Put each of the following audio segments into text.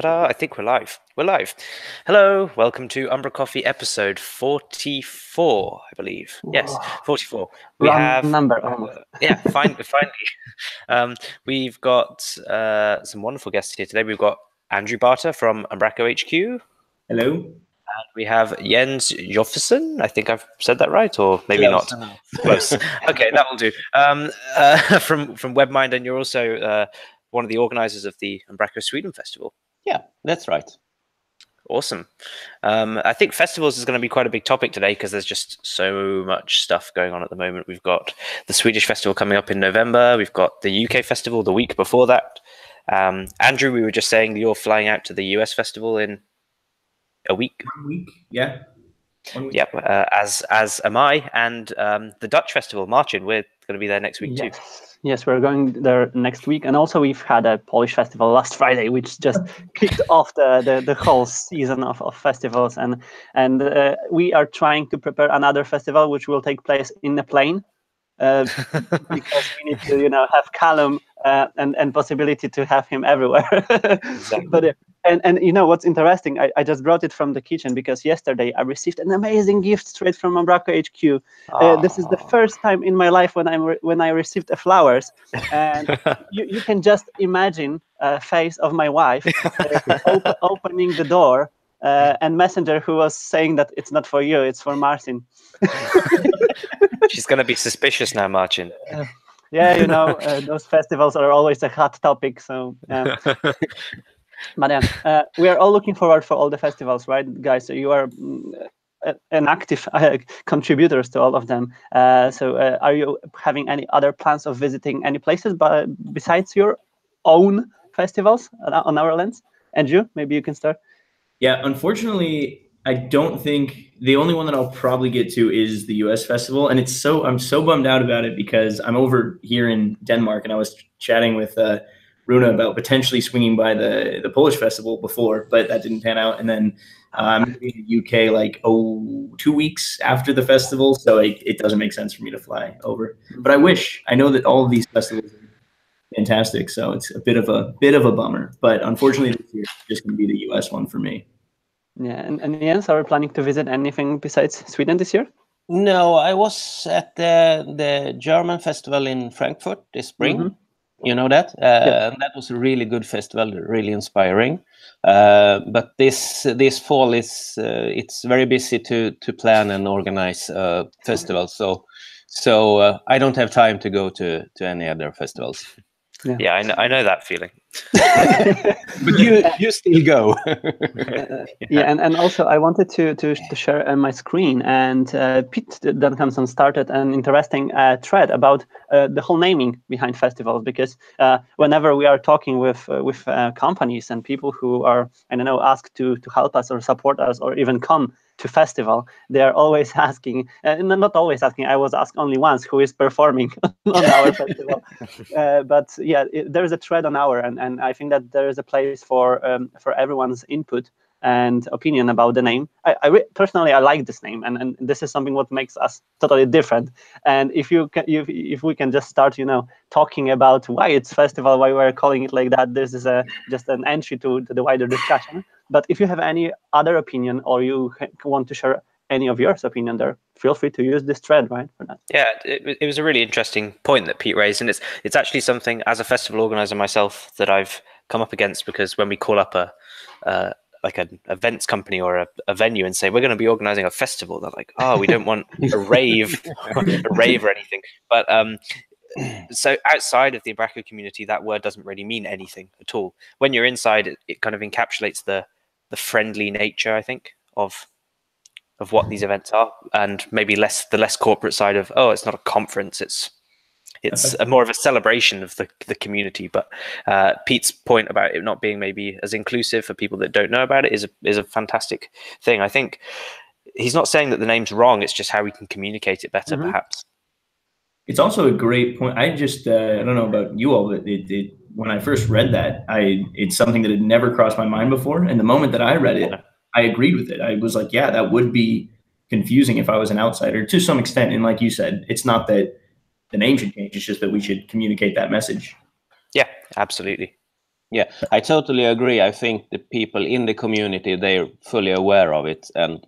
Ta-da! I think we're live. We're live. Hello, welcome to umbraCoffee episode 44, I believe. Yes, 44. We Round have number almost. finally. We've got some wonderful guests here today. We've got Andrew Barta from Umbraco HQ. Hello. And we have Jens Josefsson. I think I've said that right, or maybe Close not. enough. Close. Okay, that will do. From WebMind, and you're also one of the organisers of the Umbraco Sweden Festival. Yeah, that's right. Awesome. I think festivals is going to be quite a big topic today because there's just so much stuff going on at the moment. We've got the Swedish festival coming up in November. We've got the UK festival the week before that. Andrew, we were just saying you're flying out to the US festival in a week. 1 week, yeah. 1 week. Yep, as am I. And the Dutch festival, Marcin, we're going to be there next week too. Yes, we're going there next week. And also we've had a Polish festival last Friday, which just kicked off the whole season of festivals. And we are trying to prepare another festival, which will take place in the plane. Because we need to, have Callum and possibility to have him everywhere. Exactly. But and what's interesting, I just brought it from the kitchen because yesterday I received an amazing gift straight from Umbraco HQ. This is the first time in my life when I received flowers, and you can just imagine a face of my wife opening the door. And messenger who was saying that it's not for you, it's for Marcin. She's going to be suspicious now, Marcin. Yeah, those festivals are always a hot topic. So, but yeah, we are all looking forward for all the festivals, right, guys? So you are an active contributors to all of them. So are you having any other plans of visiting any places besides your own festivals on our lands? Andrew, maybe you can start. Yeah, unfortunately, I don't think the only one that I'll probably get to is the US festival. And I'm so bummed out about it because I'm over here in Denmark and I was chatting with Runa about potentially swinging by the Polish festival before, but that didn't pan out. And then I'm going to be in the UK like 2 weeks after the festival. So it doesn't make sense for me to fly over, but I know that all of these festivals are fantastic. So it's a bit of a bummer, but unfortunately this year it's just going to be the US one for me. Yeah, and Jens, are you planning to visit anything besides Sweden this year? No, I was at the German festival in Frankfurt this spring. Mm-hmm. You know that? Yeah. And that was a really good festival, really inspiring. But this fall it's very busy to plan and organize festivals. So I don't have time to go to any other festivals. Yeah, I know that feeling. But you still go. Yeah, and also I wanted to share my screen, and Pete Duncanson started an interesting thread about the whole naming behind festivals, because whenever we are talking with companies and people who are, asked to help us or support us or even come to festival, they are always asking, not always asking, I was asked only once, who is performing on our festival. But yeah, there is a thread on our, and I think that there is a place for everyone's input and opinion about the name. Personally, I like this name, and this is something what makes us totally different. And if we can just start, talking about why it's festival, why we're calling it like that, this is just an entry to the wider discussion. But if you have any other opinion, or you want to share any of yours opinion there, feel free to use this thread, right, for that. Yeah, it was a really interesting point that Pete raised, and it's actually something as a festival organizer myself that I've come up against, because when we call up like an events company or a venue and say we're going to be organizing a festival, they're like, oh, we don't want a rave or anything. But so outside of the Umbraco community, that word doesn't really mean anything at all. When you're inside, it kind of encapsulates the friendly nature, I think, of what these events are, and maybe the less corporate side of, oh, it's not a conference, it's more of a celebration of the community. But Pete's point about it not being maybe as inclusive for people that don't know about it is a fantastic thing. I think he's not saying that the name's wrong, it's just how we can communicate it better, perhaps. It's also a great point. I just, I don't know about you all, but when I first read that, it's something that had never crossed my mind before. And the moment that I read it, I agreed with it. I was like, yeah, that would be confusing if I was an outsider to some extent. And like you said, it's not that the name should change, it's just that we should communicate that message. Yeah, absolutely. Yeah, I totally agree. I think the people in the community, they're fully aware of it, and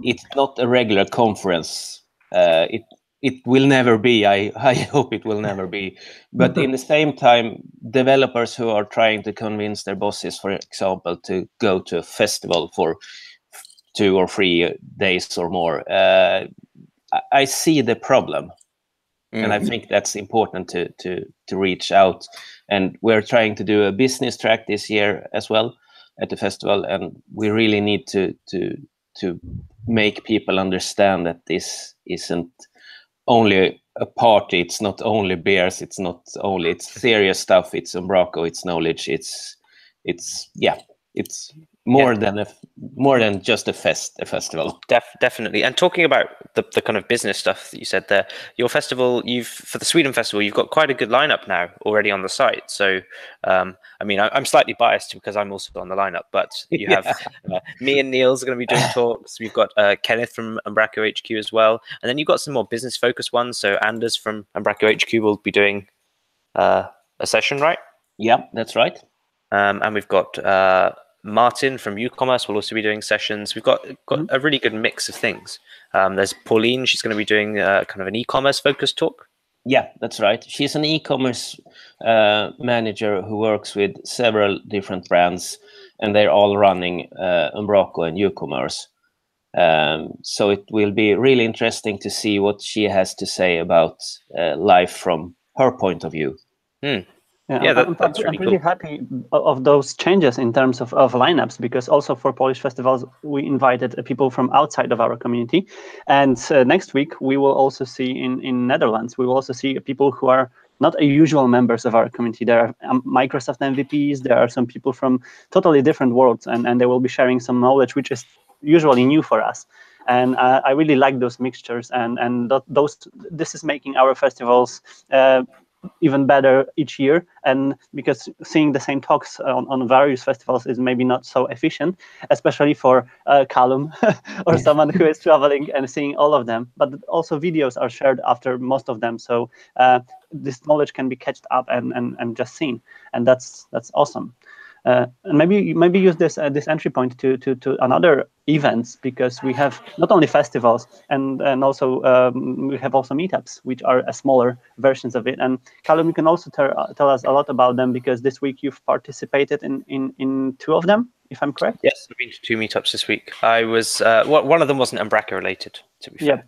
it's not a regular conference. It will never be. I hope it will never be. But in the same time, developers who are trying to convince their bosses, for example, to go to a festival for 2 or 3 days or more, I see the problem. And I think that's important to reach out. And we're trying to do a business track this year as well at the festival, and we really need to make people understand that this isn't only a party. It's not only beers. It's serious stuff. It's Umbraco. It's knowledge. It's more than just a festival. Definitely. And talking about the kind of business stuff that you said there, your festival, for the Sweden Festival, you've got quite a good lineup now already on the site. So, I mean, I'm slightly biased because I'm also on the lineup, but you have me and Niels are going to be doing talks. We've got Kenneth from Umbraco HQ as well. And then you've got some more business focused ones. So Anders from Umbraco HQ will be doing a session, right? Yeah, that's right. And we've got Martin from e-commerce will also be doing sessions. We've got a really good mix of things. There's Pauline. She's going to be doing kind of an e-commerce focused talk. Yeah, that's right. She's an e-commerce manager who works with several different brands, and they're all running Umbraco and e-commerce. So it will be really interesting to see what she has to say about life from her point of view. Yeah, that's really I'm really happy of those changes in terms of lineups, because also for Polish festivals, we invited people from outside of our community. And next week, we will also see in Netherlands, we will also see people who are not usual members of our community. There are Microsoft MVPs, there are some people from totally different worlds, and they will be sharing some knowledge, which is usually new for us. And I really like those mixtures, and this is making our festivals even better each year. And because seeing the same talks on various festivals is maybe not so efficient, especially for Callum or someone who is traveling and seeing all of them. But also videos are shared after most of them, so this knowledge can be catched up and just seen, and that's awesome. And maybe use this entry point to another events, because we have not only festivals and also we have also meetups, which are smaller versions of it. And Callum, you can also tell us a lot about them, because this week you've participated in 2 of them, if I'm correct. Yes, I've been to 2 meetups this week. I was one of them wasn't Umbraco related, to be fair.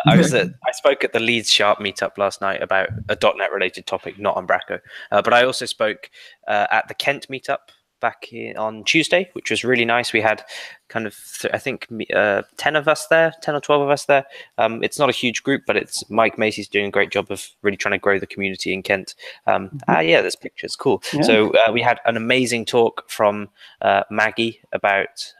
I spoke at the Leeds Sharp meetup last night about a .NET related topic, not Umbraco. But I also spoke at the Kent meetup back on Tuesday, which was really nice. We had kind of, I think, 10 of us there, 10 or 12 of us there. It's not a huge group, but it's Mike Macy's doing a great job of really trying to grow the community in Kent. Yeah, there's pictures, cool. Yeah. So we had an amazing talk from Maggie about,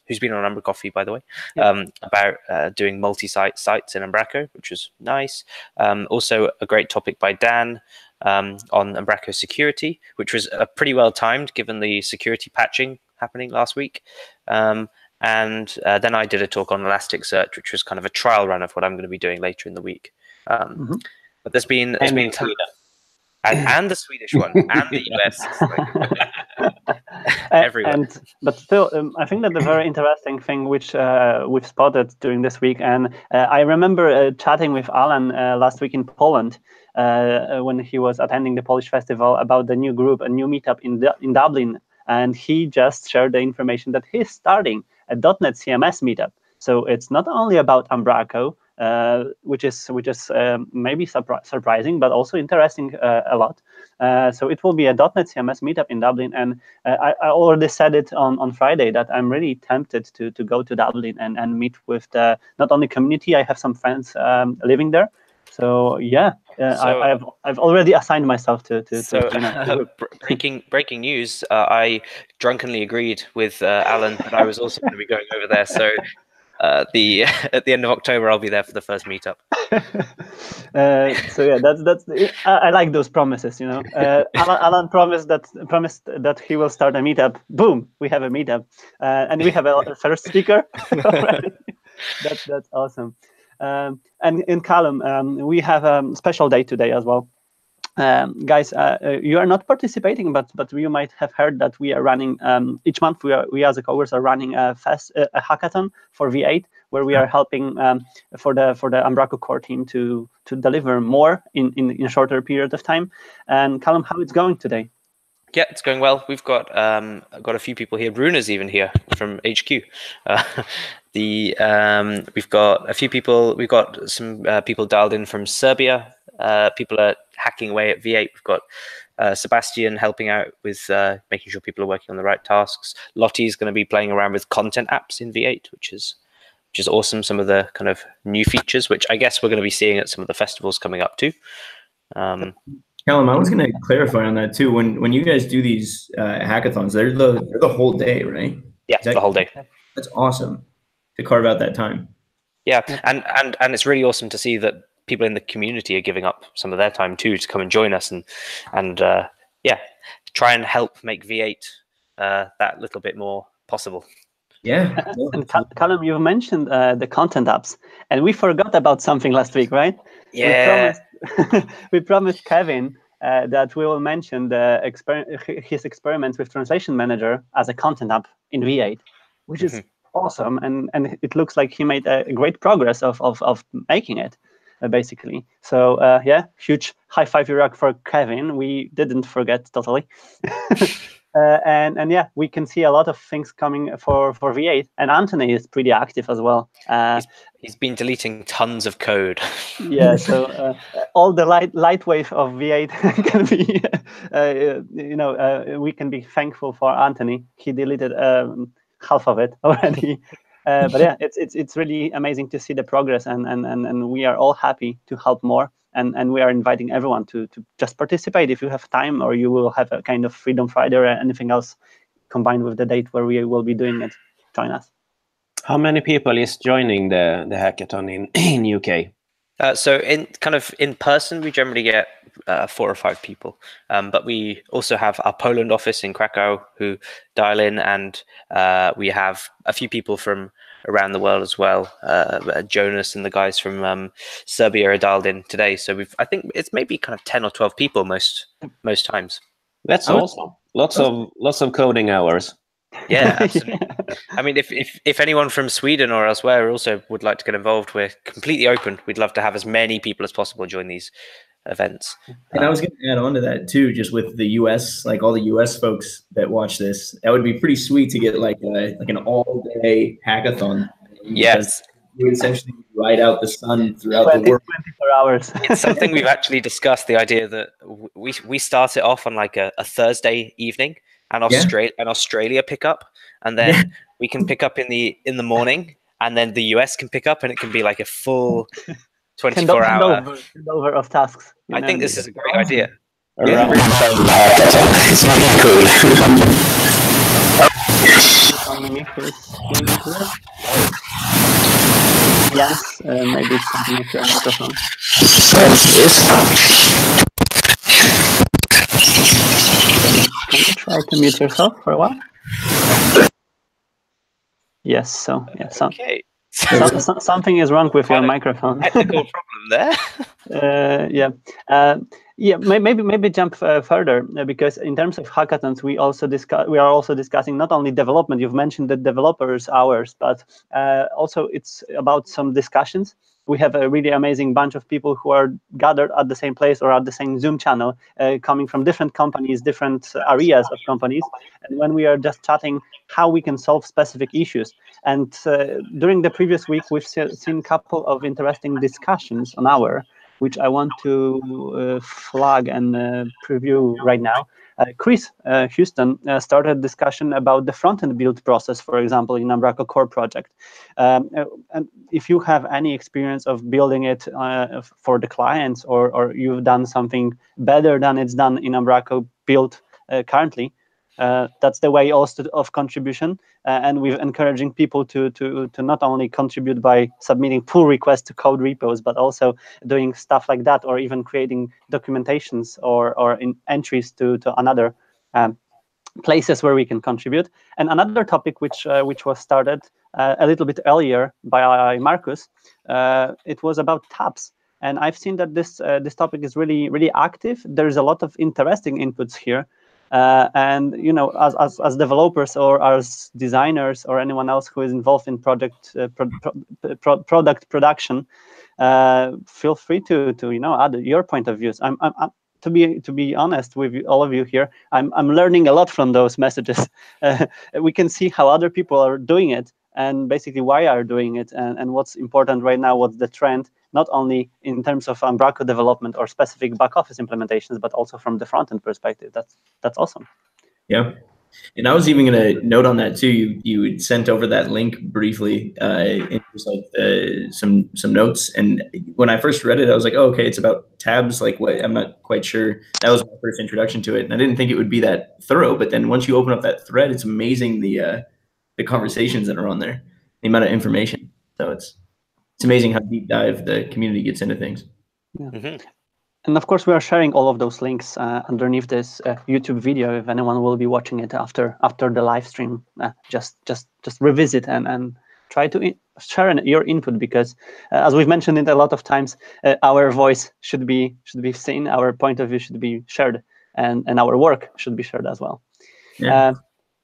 who's been on umbraCoffee, by the way, about doing multi-site sites in Umbraco, which was nice. Also a great topic by Dan, on Umbraco security, which was pretty well timed given the security patching happening last week. And then I did a talk on Elasticsearch, which was kind of a trial run of what I'm going to be doing later in the week. But there's been and the Swedish one and the US. Everywhere. But still, I think that the very interesting thing which we've spotted during this week, and I remember chatting with Alan last week in Poland when he was attending the Polish festival about the new group, a new meetup in Dublin, and he just shared the information that he's starting a .NET CMS meetup. So it's not only about Umbraco, which is maybe surprising, but also interesting a lot. So it will be a .NET CMS meetup in Dublin, and I already said it on Friday that I'm really tempted to go to Dublin and meet with the not only community. I have some friends living there, so yeah, I've already assigned myself to breaking news. I drunkenly agreed with Alan that I was also going to be going over there. So. At the end of October, I'll be there for the first meetup. So yeah, that's I like those promises. You know, Alan promised that he will start a meetup. Boom, we have a meetup, and we have a first speaker already. That's awesome. And in Callum, we have a special day today as well. Guys, you are not participating, but you might have heard that we are running each month. We as a coworkers are running a hackathon for V8, where we are helping for the Umbraco core team to deliver more in a shorter period of time. And Callum, how it's going today? Yeah, it's going well. We've got a few people here. Bruna's even here from HQ. We've got a few people. We've got some people dialed in from Serbia. People are hacking away at V8. We've got Sebastian helping out with making sure people are working on the right tasks. Lottie's going to be playing around with content apps in V8, which is awesome. Some of the kind of new features, which I guess we're going to be seeing at some of the festivals coming up too. Callum, I was going to clarify on that too. When you guys do these hackathons, they're the whole day, right? Yeah, the whole day. That's awesome to carve out that time. Yeah, and it's really awesome to see that people in the community are giving up some of their time too to come and join us and yeah, try and help make V8 that little bit more possible. Yeah. And Callum, you mentioned the content apps, and we forgot about something last week, right? Yeah. We promised Kevin that we will mention his experiments with Translation Manager as a content app in V8, which is awesome, and it looks like he made a great progress of making it, basically. So yeah, huge high five for Kevin. We didn't forget totally. And yeah, we can see a lot of things coming for V8, and Anthony is pretty active as well. He's been deleting tons of code. Yeah, so all the light wave of V8 can be, we can be thankful for Anthony. He deleted half of it already. But yeah, it's really amazing to see the progress, and we are all happy to help more. And we are inviting everyone to just participate if you have time, or you will have a kind of Freedom Friday or anything else combined with the date where we will be doing it. Join us. How many people is joining the hackathon in UK? So in person, we generally get 4 or 5 people, but we also have our Poland office in Krakow who dial in, and we have a few people from around the world as well. Jonas and the guys from Serbia are dialed in today, so I think it's maybe kind of 10 or 12 people most times. That's awesome. Lots of coding hours. Yeah, absolutely. I mean, if anyone from Sweden or elsewhere also would like to get involved, we're completely open. We'd love to have as many people as possible join these events. And I was going to add on to that too, just with the US, like all the US folks that watch this, that would be pretty sweet to get like an all-day hackathon. Yes. You essentially ride out the sun throughout the world. 24 hours. It's something we've actually discussed, the idea that we start it off on like a Thursday evening, and Australia pick up, and then we can pick up in the morning, and then the US can pick up, and it can be like a full 24-hour handover of tasks. I think this is a great idea. Yeah. It's really cool. Yes, maybe it's something with your microphone. Can you try to mute yourself for a while? Yes, so yeah, Okay. something is wrong with your microphone. Technical problem there. Yeah, maybe jump further, because in terms of hackathons, we are also discussing not only development. You've mentioned the developers' hours, but also it's about some discussions. We have a really amazing bunch of people who are gathered at the same place or at the same Zoom channel, coming from different companies, different areas of companies. And when we are just chatting how we can solve specific issues. And during the previous week, we've seen a couple of interesting discussions on our, which I want to flag and preview right now. Chris Houston started a discussion about the front-end build process, for example, in Umbraco core project. And if you have any experience of building it for the clients, or you've done something better than it's done in Umbraco build currently, that's the way also of contribution, and we're encouraging people to not only contribute by submitting pull requests to code repos, but also doing stuff like that, or even creating documentations or in entries to another places where we can contribute. And another topic which was started a little bit earlier by Marcus, it was about tabs. and I've seen that this topic is really active. There's a lot of interesting inputs here. And as developers or as designers or anyone else who is involved in product production, feel free to add your point of views. To be honest with all of you here, I'm learning a lot from those messages. We can see how other people are doing it, and basically why are doing it, and what's important right now, what's the trend, not only in terms of Umbraco development or specific back office implementations, but also from the front end perspective. That's awesome. Yeah. And I was even going to note on that too. You had sent over that link briefly in just like some notes, and when I first read it, I was like, oh, okay, it's about tabs. Like, what? I'm not quite sure. That was my first introduction to it, and I didn't think it would be that thorough. But then once you open up that thread, it's amazing the conversations that are on there, the amount of information. So it's amazing how deep dive the community gets into things. Yeah. Mm-hmm. And of course, we are sharing all of those links underneath this YouTube video. If anyone will be watching it after the live stream, just revisit and try to share your input, because as we've mentioned it a lot of times, our voice should be seen, our point of view should be shared, and our work should be shared as well. Yeah.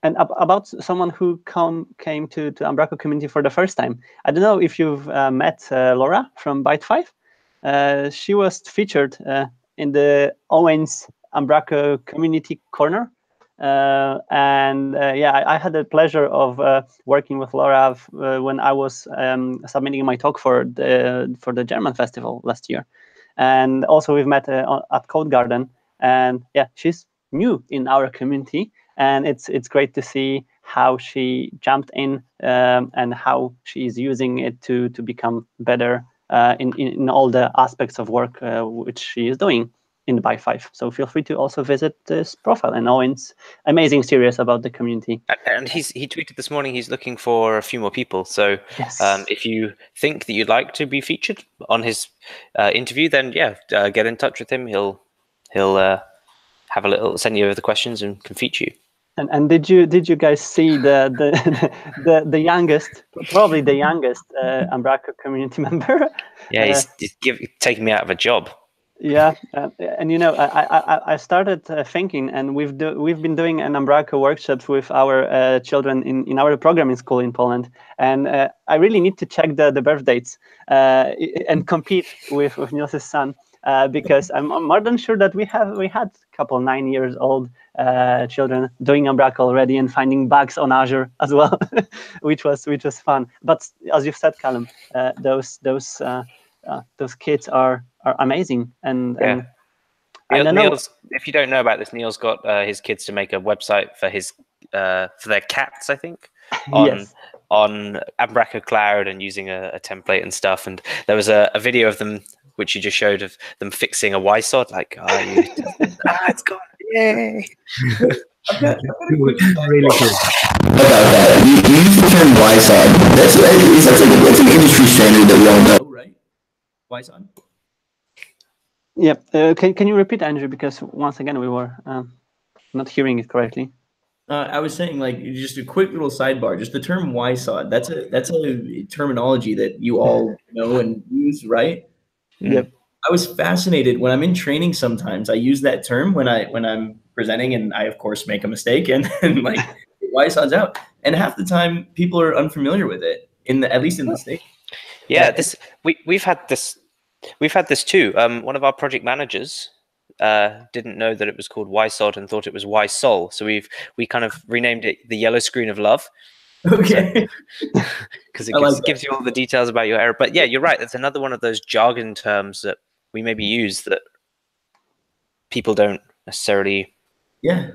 And about someone who came to Umbraco community for the first time, I don't know if you've met Laura from Byte5. She was featured in the Owen's Umbraco Community Corner, and I had the pleasure of working with Laura when I was submitting my talk for the German festival last year, and also we've met at Code Garden, and she's new in our community, and it's great to see how she jumped in and how she's using it to become better in all the aspects of work which she is doing in the Byte5. So feel free to also visit this profile and Owen's amazing series about the community. And he tweeted this morning he's looking for a few more people. So yes. If you think that you'd like to be featured on his interview, then get in touch with him. He'll have a little, send you over the questions and can feature you. And did you guys see the youngest, probably the youngest Umbraco community member? Yeah, he's taking me out of a job. Yeah, and I started thinking, and we've been doing an Umbraco workshops with our children in our programming school in Poland, and I really need to check the birth dates and compete with Niels's son. Because I'm more than sure that we had a couple 9-year-old children doing Umbraco already and finding bugs on Azure as well, which was fun. But as you've said, Callum, those kids are amazing. And Niels, if you don't know about this, Niels got his kids to make a website for his for their cats, I think, on Umbraco Cloud, and using a template and stuff. And there was a video of them, which you just showed, of them fixing a YSOD. Like, it's gone! Yay! Really cool. About that, you use the term YSOD. That's an industry standard that we all know, right? YSOD. Yeah. Can you repeat, Andrew? Because once again we were not hearing it correctly. I was saying, like, just a quick little sidebar. Just the term YSOD. That's a terminology that you all know and use, right? Yep. I was fascinated when I'm in training. Sometimes I use that term when I'm presenting, and I of course make a mistake and like YSOD's out. And half the time people are unfamiliar with it at least in the States. Yeah, we've had this too. One of our project managers didn't know that it was called YSOD and thought it was YSOL. So we kind of renamed it the yellow screen of love. Okay. Because it gives you all the details about your error. But yeah, you're right. It's another one of those jargon terms that we maybe use that people don't necessarily. Yeah.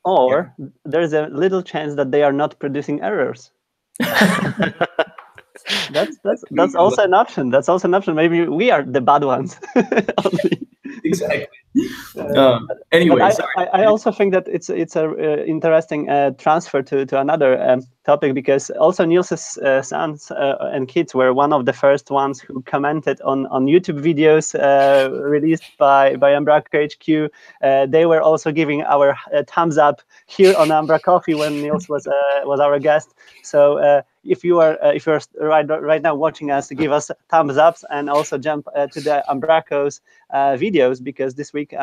Or there's a little chance that they are not producing errors. That's also an option. That's also an option. Maybe we are the bad ones. Exactly. Anyway, I also think that it's a interesting transfer to another topic, because also Niels's sons and kids were one of the first ones who commented on YouTube videos released by Umbraco HQ. They were also giving our thumbs up here on umbraCoffee when Niels was our guest. So if you are right now watching us, give us thumbs ups, and also jump to the Umbraco's videos, because this week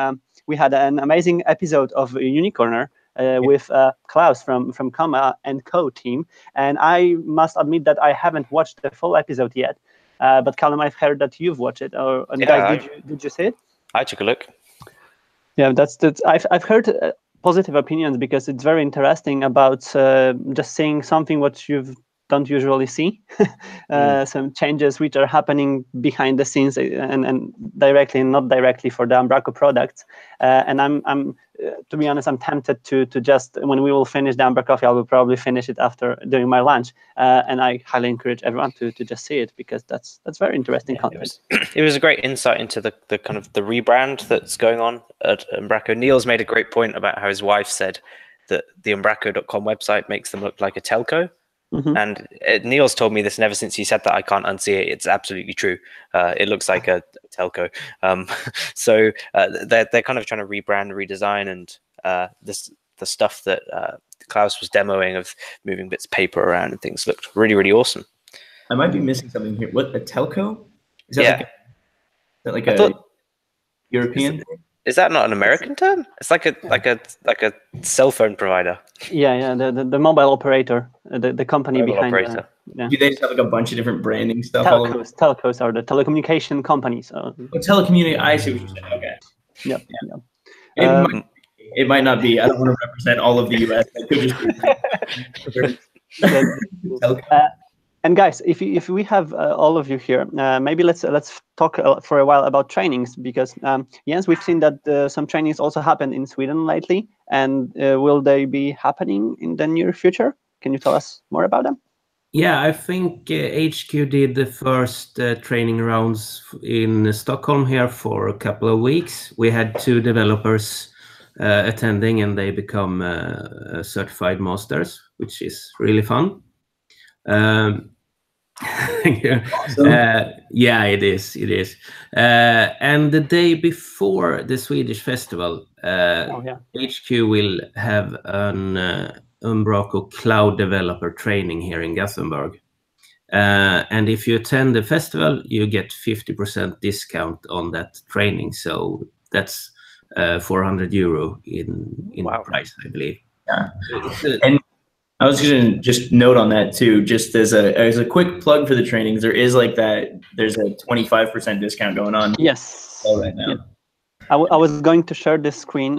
we had an amazing episode of Unicorner with Klaus from Comma and Co team, and I must admit that I haven't watched the full episode yet. But Callum, I've heard that you've watched it. Guys, did you see it? I took a look. Yeah, that's I've heard positive opinions, because it's very interesting about just seeing something what you don't usually see, some changes which are happening behind the scenes and directly and not directly for the Umbraco products. And I'm to be honest, I'm tempted to just, when we will finish the umbraCoffee, I will probably finish it after doing my lunch. And I highly encourage everyone to just see it, because that's very interesting content. It was a great insight into the kind of the rebrand that's going on at Umbraco. Neil's made a great point about how his wife said that the umbraco.com website makes them look like a telco. And Neil's told me this, and ever since he said that, I can't unsee it. It's absolutely true. It looks like a telco. So they're kind of trying to rebrand, redesign, and the stuff that Klaus was demoing of moving bits of paper around and things looked really, really awesome. I might be missing something here. What, a telco? Is that like a European thing? Is that not an American term? It's like a cell phone provider. Yeah, the mobile operator, the company mobile behind. Operator. Do they just have like a bunch of different branding stuff? Telcos are the telecommunication companies. Telecommunication. I see what you're saying. Okay. Yep. It might not be. I don't want to represent all of the U.S. It could just be. And guys, if we have all of you here, maybe let's talk for a while about trainings, because Jens, we've seen that some trainings also happened in Sweden lately, and will they be happening in the near future? Can you tell us more about them? Yeah, I think HQ did the first training rounds in Stockholm here for a couple of weeks. We had 2 developers attending, and they become certified masters, which is really fun. Awesome. Yeah, it is. And the day before the Swedish festival, HQ will have an Umbraco cloud developer training here in Gothenburg. And if you attend the festival, you get 50% discount on that training. So that's €400 in price, I believe. Yeah. And I was going to just note on that too, just as a quick plug for the trainings, there's a 25% discount going on. Yes. Right now. Yeah. I was going to share this screen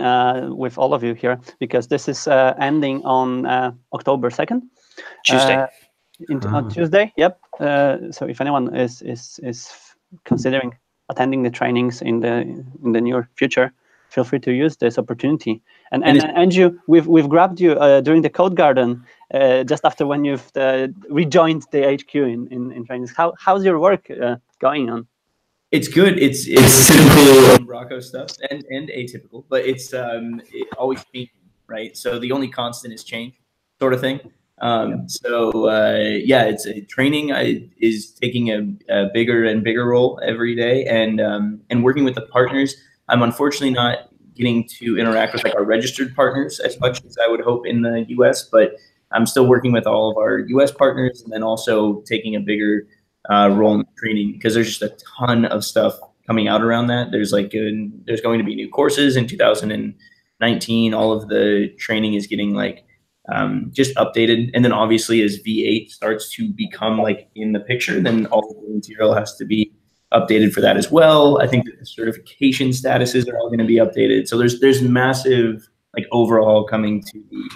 with all of you here, because this is ending on October 2nd. Tuesday. On Tuesday, yep. So if anyone is considering attending the trainings in the near future, feel free to use this opportunity. And Andrew, we've grabbed you during the Code Garden just after when you've rejoined the HQ in trainings. How's your work going on? It's good. It's typical Umbraco stuff and atypical, but it's always changing, right? So the only constant is change, sort of thing. It's training is taking a bigger and bigger role every day, and working with the partners. I'm unfortunately not getting to interact with like our registered partners as much as I would hope in the US, but I'm still working with all of our US partners, and then also taking a bigger role in training, because there's just a ton of stuff coming out around that. There's going to be new courses in 2019. All of the training is getting just updated, and then obviously as V8 starts to become in the picture, then all of the material has to be updated for that as well. I think that the certification statuses are all going to be updated. So there's massive overhaul coming to the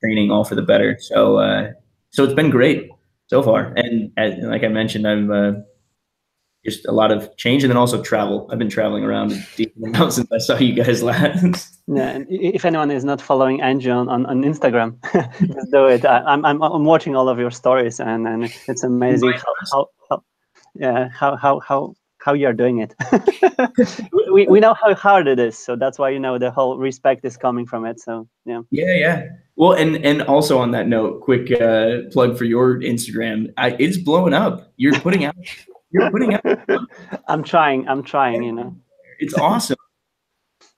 training, all for the better. So it's been great so far. And like I mentioned, I'm just a lot of change, and then also travel. I've been traveling around a decent amount since I saw you guys last. Yeah, and if anyone is not following Andrew on Instagram, just do it. I'm watching all of your stories, and it's amazing how you're doing it. we know how hard it is, so that's why the whole respect is coming from it. So yeah. Well, and also on that note, quick plug for your Instagram. It's blowing up. You're putting out. I'm trying. It's awesome.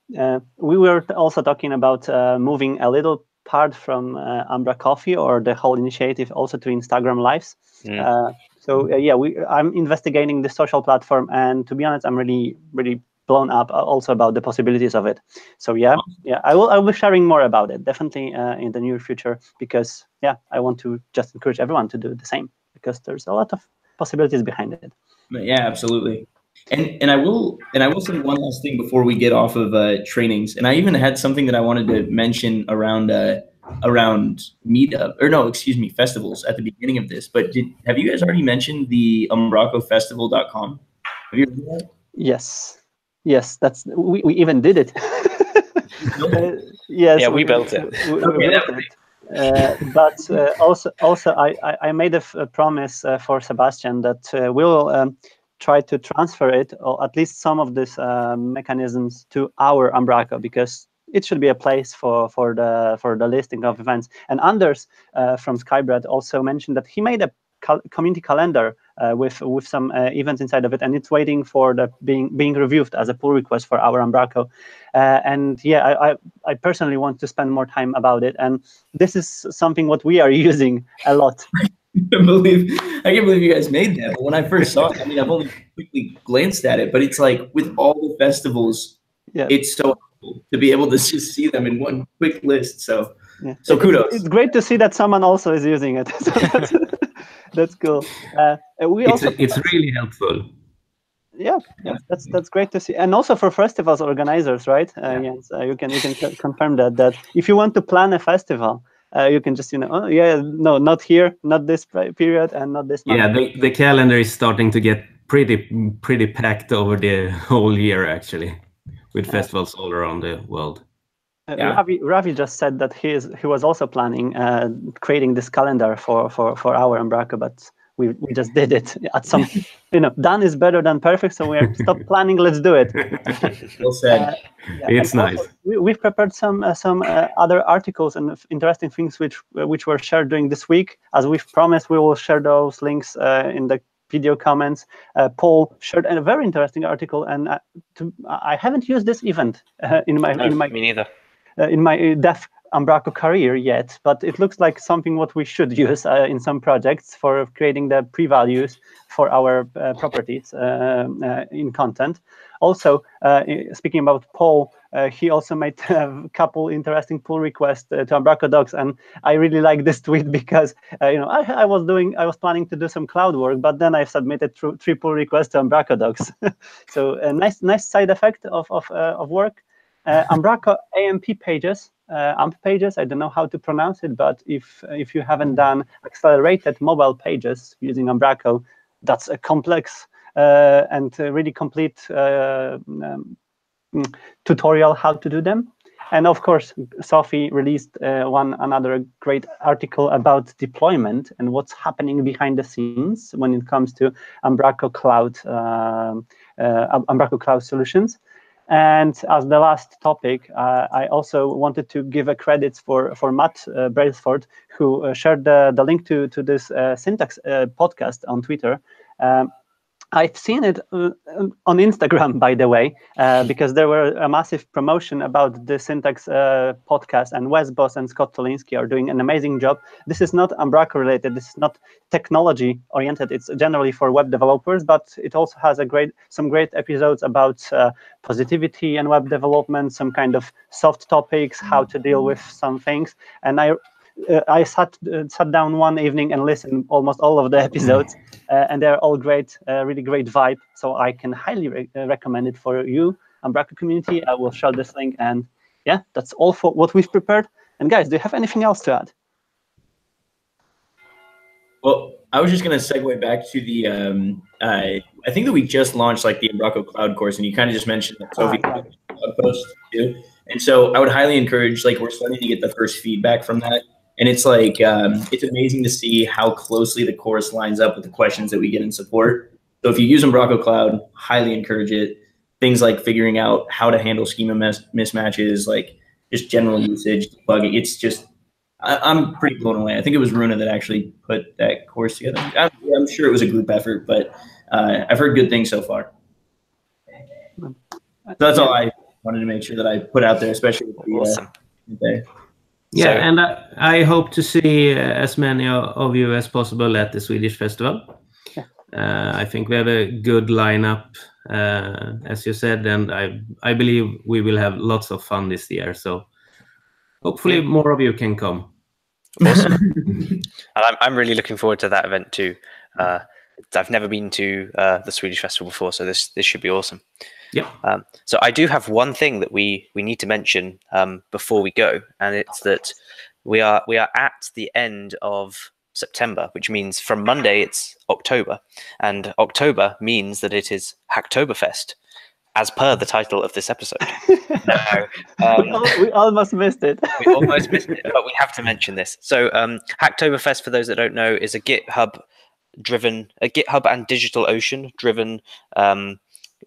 We were also talking about moving a little part from umbraCoffee or the whole initiative also to Instagram Lives. I'm investigating the social platform, and to be honest, I'm really blown up also about the possibilities of it. So I'll be sharing more about it definitely in the near future, because I want to just encourage everyone to do the same, because there's a lot of possibilities behind it. Yeah, absolutely. And I will say one last thing before we get off of trainings. And I even had something that I wanted to mention around festivals at the beginning of this. But have you guys already mentioned the umbracofestival.com? Have you heard of that? Yes, that's we even did it. Yes, yeah, we built it. We built it. But also I made a promise for Sebastian that we'll try to transfer it, or at least some of these mechanisms, to our Umbraco, because it should be a place for the listing of events. And Anders from Skybread also mentioned that he made a community calendar with some events inside of it, and it's waiting for the being reviewed as a pull request for our Umbraco. I personally want to spend more time about it, and this is something what we are using a lot. I can't believe you guys made that. But when I first saw it, I mean, I've only quickly glanced at it, but it's like with all the festivals, it's so cool to be able to just see them in one quick list. So kudos. It's great to see that someone also is using it. So that's cool. It's really helpful. Yeah, that's great to see, and also for festivals organizers, right? Jens, you can confirm that if you want to plan a festival, you can just not here, not this period, and not this month. Yeah, the calendar is starting to get pretty packed over the whole year, actually, with festivals all around the world. Ravi just said that he was also planning creating this calendar for our Umbraco, but we just did it at some, done is better than perfect, so we stop planning, let's do it. Well said. It's nice. We've prepared some other articles and interesting things which were shared during this week. As we've promised, we will share those links in the video comments. Paul shared a very interesting article, and I haven't used this event me neither. In my dev Umbraco career yet, but it looks like something what we should use in some projects for creating the pre-values for our properties in content. Also, speaking about Paul, he also made a couple interesting pull requests to Umbraco Docs, and I really like this tweet because I was planning to do some cloud work, but then I submitted 3 pull requests to Umbraco Docs. So a nice side effect of work. Umbraco AMP pages. AMP pages, I don't know how to pronounce it, but if you haven't done accelerated mobile pages using Umbraco, that's a complex and really complete tutorial how to do them. And of course, Sophie released another great article about deployment and what's happening behind the scenes when it comes to Umbraco Cloud solutions. And as the last topic, I also wanted to give a credit for Matt Brailsford, who shared the link to this Syntax podcast on Twitter. I've seen it on Instagram, by the way, because there were a massive promotion about the Syntax podcast, and Wes Boss and Scott Tolinsky are doing an amazing job. This is not Umbraco related. This is not technology oriented. It's generally for web developers, but it also has some great episodes about positivity and web development, some kind of soft topics, how to deal with some things. And I sat down one evening and listened almost all of the episodes, and they're all great, really great vibe. So I can highly recommend it for you, Umbraco community. I will share this link, and yeah, that's all for what we've prepared. And guys, do you have anything else to add? Well, I was just going to segue back to the, I think that we just launched like the Umbraco Cloud course, and you kind of just mentioned that Sophie blog post too. And so I would highly encourage, like, we're starting to get the first feedback from that. And it's like, it's amazing to see how closely the course lines up with the questions that we get in support. So if you use Umbraco Cloud, highly encourage it. Things like figuring out how to handle schema mismatches, like just general usage, debugging. It's just, I'm pretty blown away. I think it was Runa that actually put that course together. I'm sure it was a group effort, but I've heard good things so far. So that's all I wanted to make sure that I put out there, especially with the awesome. day. Yeah, So, and I hope to see as many of you as possible at the Swedish festival. I think we have a good lineup, as you said, and I believe we will have lots of fun this year. So hopefully more of you can come. Awesome. And I'm really looking forward to that event too. I've never been to the Swedish festival before, so this should be awesome. Yeah. So I do have one thing that we need to mention before we go, and it's that we are at the end of September, which means from Monday it's October, and October means that it is HACKTOBERFEST, as per the title of this episode. We almost missed it. We almost missed it, but we have to mention this. So HACKTOBERFEST, for those that don't know, is a GitHub and DigitalOcean driven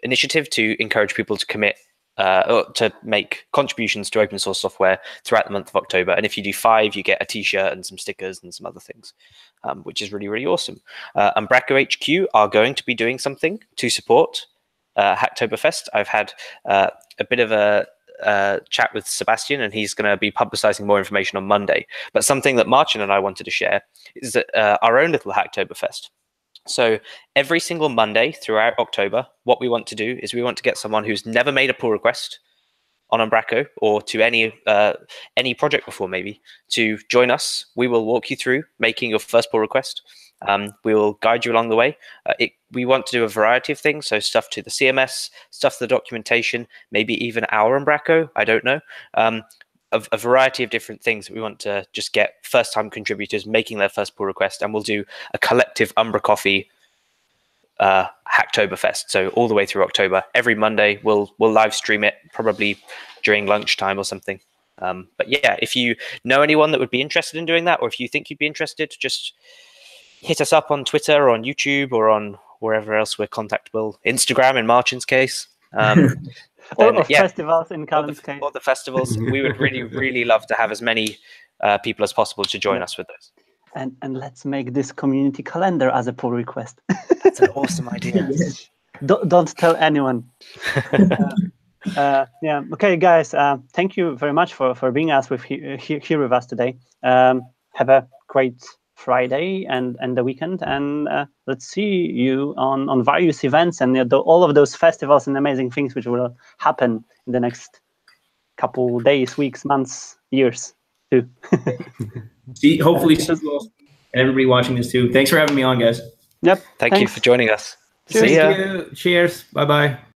initiative to encourage people to commit or to make contributions to open source software throughout the month of October. And if you do 5, you get a t-shirt and some stickers and some other things, which is really, really awesome. Umbraco HQ are going to be doing something to support HACKTOBERFEST. I've had a bit of a chat with Sebastian, and he's going to be publicizing more information on Monday. But something that Marcin and I wanted to share is that our own little HACKTOBERFEST. So every single Monday throughout October, what we want to do is we want to get someone who's never made a pull request on Umbraco or to any project before, maybe, to join us. We will walk you through making your first pull request. We will guide you along the way. We want to do a variety of things, so stuff to the CMS, stuff to the documentation, maybe even our Umbraco, I don't know. A variety of different things that we want to just get first-time contributors making their first pull request, and we'll do a collective umbraCoffee HACKTOBERFEST. So all the way through October, every Monday we'll live stream it, probably during lunchtime or something. But yeah, if you know anyone that would be interested in doing that, or if you think you'd be interested, just hit us up on Twitter or on YouTube or on wherever else we're contactable. Instagram in Marcin's case. Or festivals in Callum's case. Or the festivals. We would really, really love to have as many people as possible to join us with those. And let's make this community calendar as a pull request. That's an awesome idea. Don't tell anyone. Yeah. Okay, guys. Thank you very much for being here with us today. Have a great Friday and the weekend, and let's see you on various events and all of those festivals and amazing things which will happen in the next couple days, weeks, months, years too. Hopefully see you all and everybody watching this too. Thanks for having me on, guys. Yep. Thank you for joining us. Cheers. See ya. Cheers. Bye-bye.